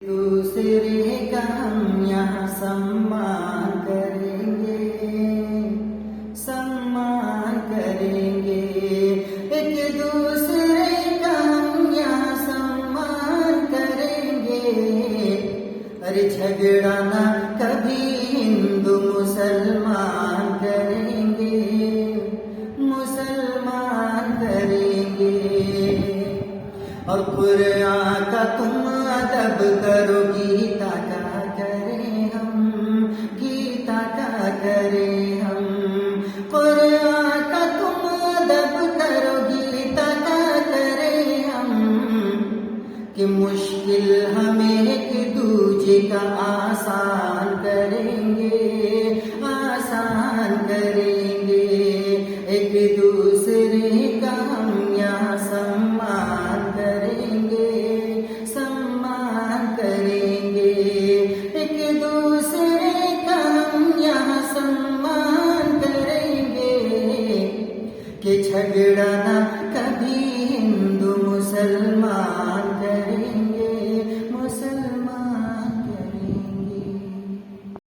दूसरे का हम यहाँ सम्मान करेंगे, सम्मान करेंगे। एक दूसरे का हम यहाँ सम्मान करेंगे। अरे झगड़ा ना कभी हिंदू मुसलमान करेंगे, मुसलमान करेंगे। और कुरान का तुम अदब करो, गीता का करें हम, गीता का करें हम। कुरान का तुम अदब करो, गीता का करें हम। कि मुश्किल हमें एक दूजे का आसान करेंगे, आसान करेंगे। एक दूसरे का हम यहाँ सम्मान करेंगे, सम्मान करेंगे। एक दूसरे का हम यहाँ सम्मान करेंगे। कि झगड़ा ना कभी हिंदू मुसलमान करेंगे।